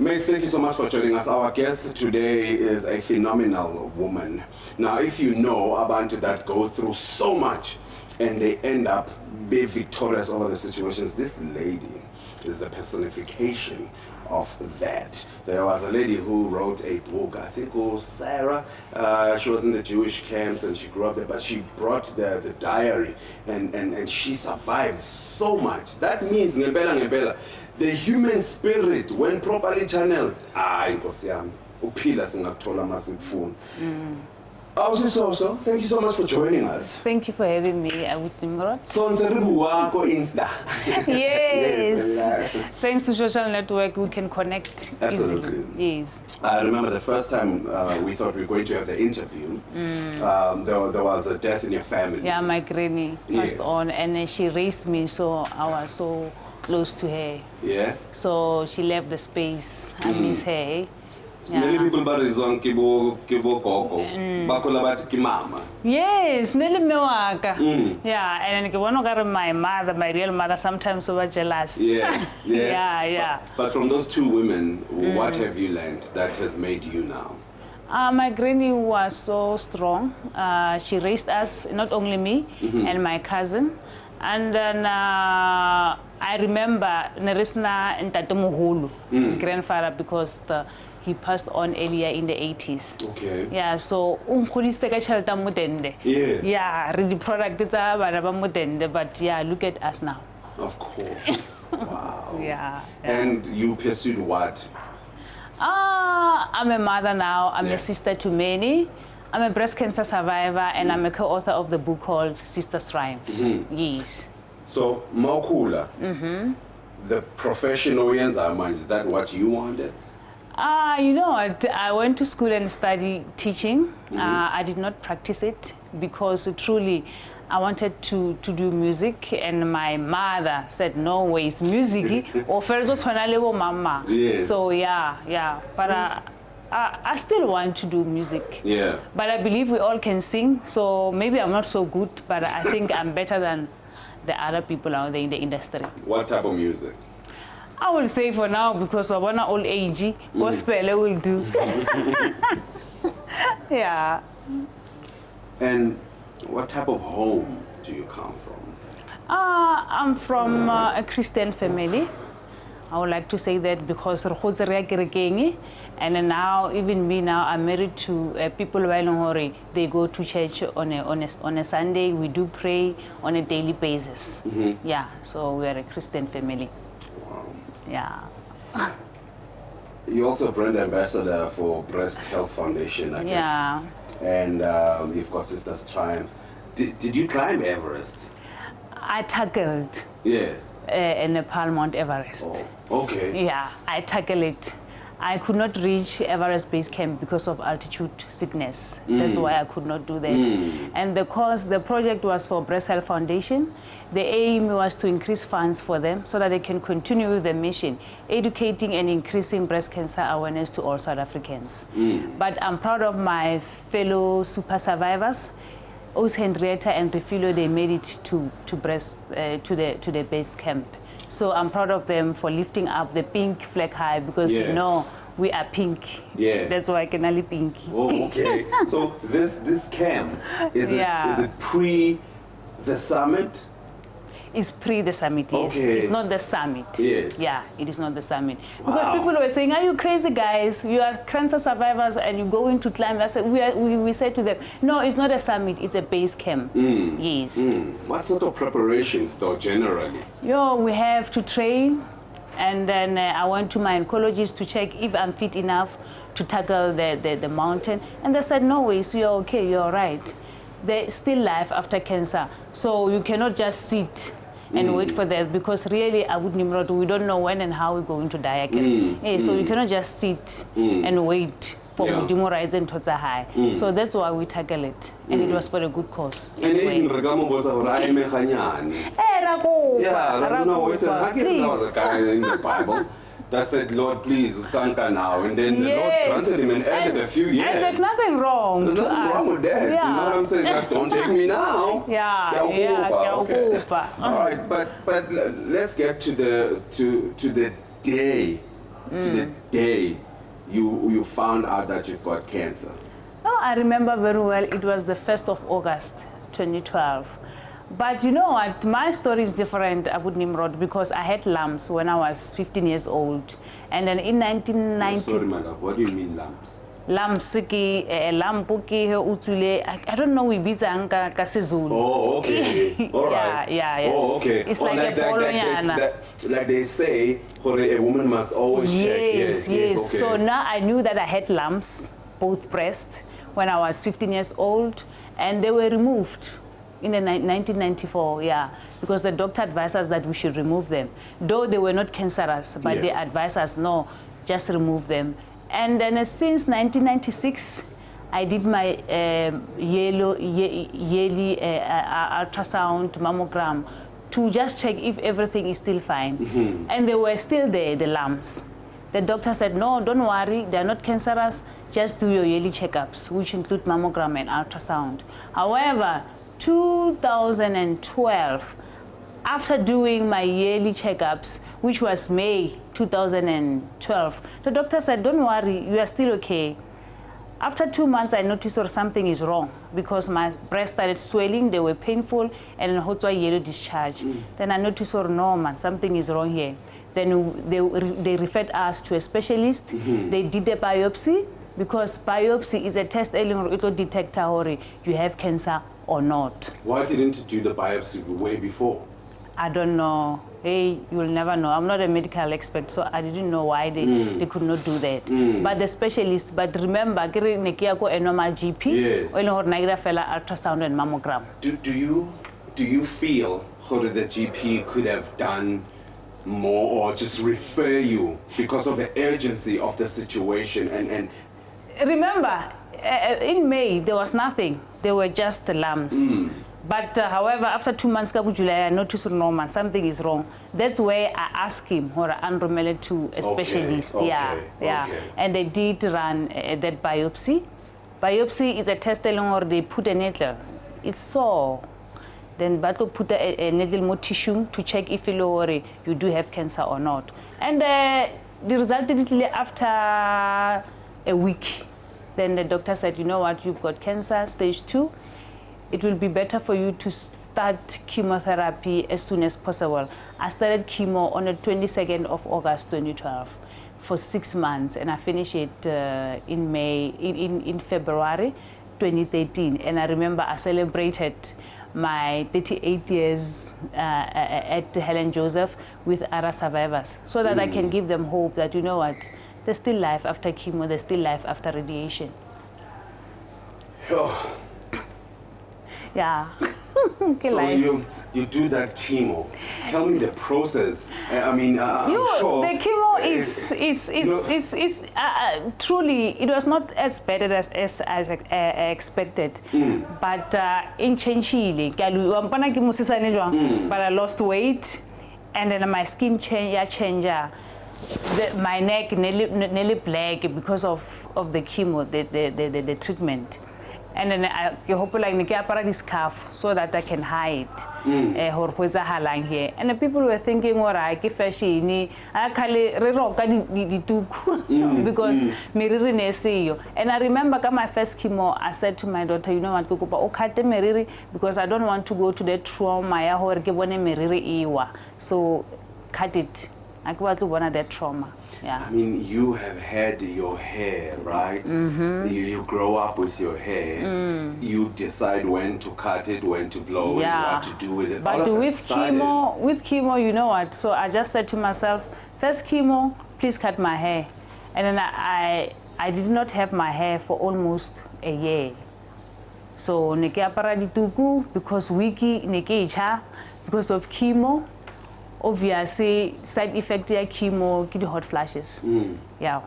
Mace, thank you so much for joining us. Our guest today is a phenomenal woman. Now, if you know abantu that go through so much and they end up being victorious over the situations, this lady is the personification of that. There was a lady who wrote a book, I think it was Sarah. She was in the Jewish camps and she grew up there, but she brought the diary and she survived so much. That means, ngempela, the human spirit, when properly channeled, Nkosi yami, uphila singakuthola masifuna. Soso, thank you so much for joining us. Thank you for having me with Nimrod. So, Insta. Yes. Thanks to social network, we can connect Absolutely. easily. Yes. I remember the first time we thought we were going to have the interview, there was a death in your family. Yeah, my granny passed Yes. on, and she raised me, so I was so close to her. Yeah? So she left the space. I miss her. Many people barizon kibo gogo, bakola bat ki mama. Yes, Nelly Mewaka. Yeah, and my mother, my real mother, sometimes so jealous. Yeah, yeah. Yeah. But from those two women, what have you learned that has made you now? My granny was so strong. She raised us, not only me and my cousin. And then I remember Nerisna and Tatamuhulu, grandfather, because he passed on earlier in the 80s. Okay. Yeah, so Yes. yeah, really product but yeah, look at us now. Of course. Wow. Yeah. And you pursued what? I'm a mother now. I'm a sister to many. I'm a breast cancer survivor, and I'm a co-author of the book called Sisters Triumph. Yes. So, Maukula, the professional Yenzama, is that what you wanted? You know what? I went to school and studied teaching. I did not practice it because truly I wanted to do music, and my mother said, no ways, music. Mama. Yes. So yeah. But I still want to do music. Yeah. But I believe we all can sing, so maybe I'm not so good, but I think I'm better than the other people out there in the industry. What type of music? I will say for now, because I want old age, gospel will do. Yeah. And what type of home do you come from? I'm from a Christian family. I would like to say that because and now, even me now, I'm married to people they go to church on a Sunday. We do pray on a daily basis. Yeah, so we are a Christian family. Wow. Yeah. You're also a brand ambassador for Breast Health Foundation. Okay? Yeah. And you've got Sisters Triumph. Did you climb Everest? I tackled Nepal Mount Everest. Oh, okay. Yeah, I tackled it. I could not reach Everest Base Camp because of altitude sickness. That's why I could not do that. And the project was for Breast Health Foundation. The aim was to increase funds for them so that they can continue with the mission, educating and increasing breast cancer awareness to all South Africans. But I'm proud of my fellow super survivors. Also Henrietta and Refilo, they made it to the base camp. So I'm proud of them for lifting up the pink flag high, because you know we are pink. Yeah. That's why I can only pink. Oh, okay. So this camp, is it pre the summit? It's pre the summit, yes. Okay. It's not the summit. Yes. Yeah, it is not the summit. Because people were saying, are you crazy guys? You are cancer survivors and you go into climb. I said, we said to them, no, it's not a summit, it's a base camp. Yes. What sort of preparations though, generally? We have to train, and then I went to my oncologist to check if I'm fit enough to tackle the mountain. And they said, no ways, you're okay, you're all right. There's still life after cancer. So you cannot just sit and wait for that, because really, I would Nimrod, we don't know when and how we're going to die again. So you cannot just sit and wait for Modimo Rise and Tota High. So that's why we tackle it. And it was for a good cause. And even Regamo was a guy in the Bible that said, Lord, please, Ustanka now. And then the Lord granted him and added a few years. And there's nothing wrong There's nothing wrong with that. Yeah. You know what I'm saying? Like, don't take me now. Okay. All right, but let's get to the day to the day you found out that you've got cancer? Oh, I remember very well. It was the 1st of August, 2012. But you know what? My story is different, Abu Nimrod, because I had lumps when I was 15 years old. And then in 1990... Sorry, my love. What do you mean lumps? Lumps, I don't know, we beat Zulu. Oh, okay. All right. Yeah. Oh, okay. It's like a bolognana. Like they say, a woman must always check. Yes. Okay. So now I knew that I had lumps, both breasts, when I was 15 years old, and they were removed in 1994, because the doctor advised us that we should remove them. Though they were not cancerous, but they advised us, no, just remove them. And then since 1996, I did my yearly ultrasound mammogram to just check if everything is still fine. And they were still there, the lumps. The doctor said, no, don't worry, they're not cancerous, just do your yearly checkups, which include mammogram and ultrasound. However, 2012, after doing my yearly checkups, which was May 2012, the doctor said, don't worry, you are still okay. After 2 months, I noticed something is wrong because my breasts started swelling, they were painful, and hot yellow discharge. Then I noticed, no, man, something is wrong here. Then they referred us to a specialist. They did a biopsy, because biopsy is a test to detect you have cancer or not. Why didn't you do the biopsy way before? I don't know. Hey, you'll never know. I'm not a medical expert, so I didn't know why they could not do that. But the specialist, but remember, a normal GP, ultrasound and mammogram. Do you feel that the GP could have done more or just refer you because of the urgency of the situation? And remember, in May, there was nothing. There were just the lumps. But however, after 2 months, July, I noticed normal, something is wrong. That's where I asked him or unremeled to a specialist. Okay. And they did run that biopsy. Biopsy is a test or they put a needle. It's sore. Then battle put a needle more tissue to check if you do have cancer or not. And the result after a week. Then the doctor said, you know what, you've got cancer, stage 2. It will be better for you to start chemotherapy as soon as possible. I started chemo on the 22nd of August 2012 for 6 months, and I finished it in February 2013. And I remember I celebrated my 38 years at Helen Joseph with other survivors, so that I can give them hope that, you know what, there's still life after chemo, there's still life after radiation. Oh. Yeah. So you do that chemo. Tell me the process. I mean, I'm sure the chemo is truly, it was not as bad as expected. But in Chenchili, but I lost weight, and then my skin changed. My neck nearly black because of the chemo, the treatment. And then I hope like this scarf so that I can hide here. And the people were thinking, all right, because and I remember my first chemo, I said to my daughter, you know what, because I don't want to go to the trauma. So cut it. I want to want that trauma. Yeah. I mean, you have had your hair, right? You grow up with your hair. You decide when to cut it, when to blow it, what to do with it. But with chemo, you know what? So I just said to myself, first chemo, please cut my hair. And then I did not have my hair for almost a year. So because because of chemo. Obviously, side effect of chemo, the hot flashes. Yeah.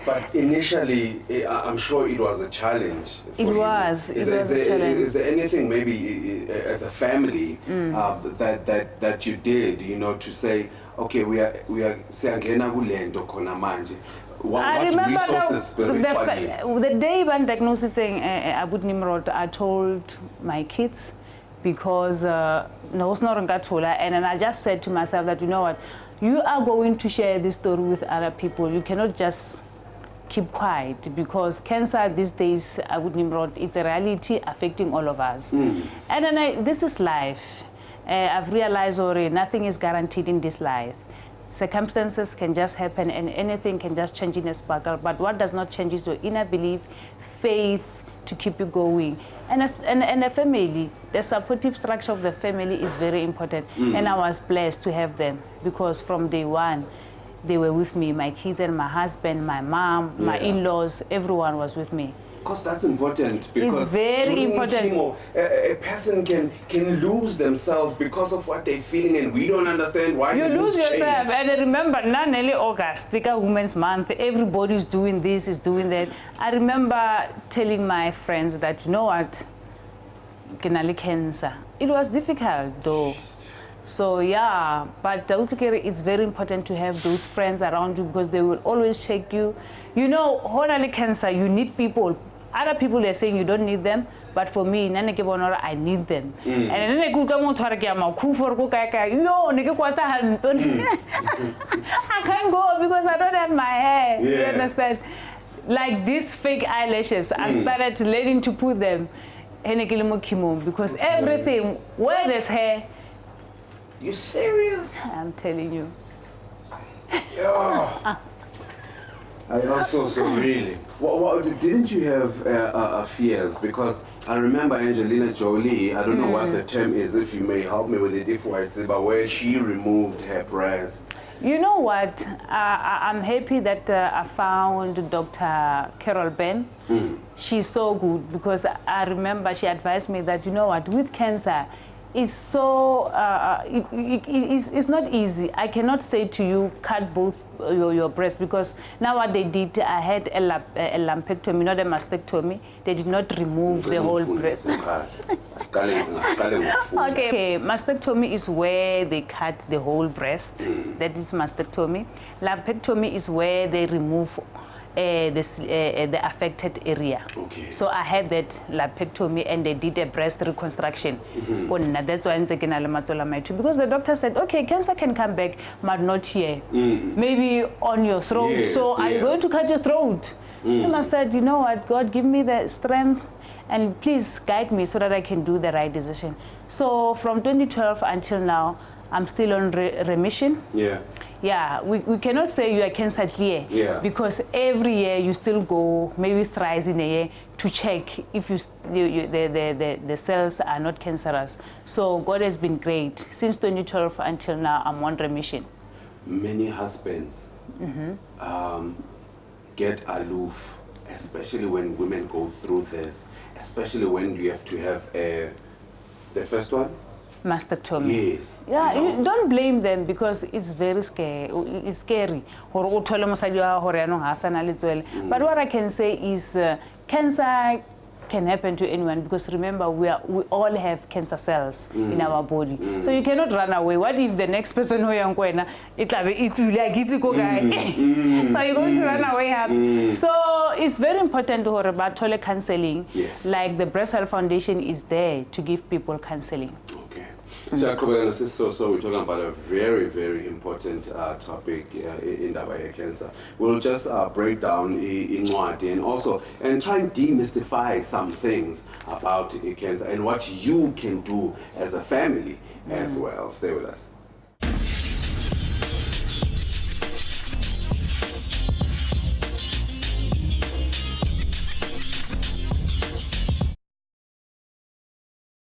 But initially, I'm sure it was a challenge for you. It was a challenge. Is there anything maybe as a family that you did, you know, to say, okay, we are siyangena kulento khona manje. I remember the day when diagnosing Abu Nimrod, I told my kids, because no, it's not Ngatula. And then I just said to myself that, you know what, you are going to share this story with other people. You cannot just keep quiet, because cancer these days, with Nimrod, it's a reality affecting all of us. And then this is life. I've realized already nothing is guaranteed in this life. Circumstances can just happen and anything can just change in a sparkle. But what does not change is your inner belief, faith to keep you going. And a family, the supportive structure of the family is very important. And I was blessed to have them, because from day one, they were with me. My kids and my husband, my mom, my in-laws, everyone was with me. Because that's important. Because it's very important. Chemo, a person can lose themselves because of what they're feeling, and we don't understand why you they lose yourself. change. And remember, not only August, Women's Month, everybody's doing this, is doing that. I remember telling my friends that, you know what, kenali cancer. It was difficult though. So yeah, but it's very important to have those friends around you, because they will always check you. You know, hormonal cancer, you need people. Other people, they're saying you don't need them, but for me, I need them. And then I can't go because I don't have my hair. You understand? Like these fake eyelashes, I started learning to put them because everything, where there's hair. You serious? I'm telling you. Yeah. I also, so really. What, didn't you have fears? Because I remember Angelina Jolie, I don't know what the term is, if you may help me with it, if it's about where she removed her breasts. You know what? I'm happy that I found Dr. Carol Ben. She's so good, because I remember she advised me that, you know what, with cancer, it's so, it's not easy. I cannot say to you, cut both your breasts, because now what they did, I had a lumpectomy, not a mastectomy. They did not remove the whole breast. Okay, mastectomy is where they cut the whole breast. That is mastectomy. Lumpectomy is where they remove the affected area. Okay. So I had that lumpectomy and they did a breast reconstruction. That's why I'm taking because the doctor said, okay, cancer can come back, but not here. Maybe on your throat. Yes, so are you going to cut your throat? And I said, you know what, God, give me the strength and please guide me so that I can do the right decision. So from 2012 until now, I'm still on remission. Yeah, we cannot say you are cancer clear, because every year you still go maybe thrice in a year to check if the cells are not cancerous. So God has been great. Since 2012 until now, I'm on remission. Many husbands get aloof, especially when women go through this, especially when you have to have the first one? Mastectomy. Yes. Yeah, you don't blame them, because it's very scary. It's scary. But what I can say is cancer can happen to anyone, because remember, we all have cancer cells in our body. So you cannot run away. What if the next person who you're going so you're going to run away? So it's very important to have counseling. Like the Breast Health Foundation is there to give people counseling. So we're talking about a very, very important topic in Dabaya cancer. We'll just break down and also try and demystify some things about cancer and what you can do as a family as well. Stay with us.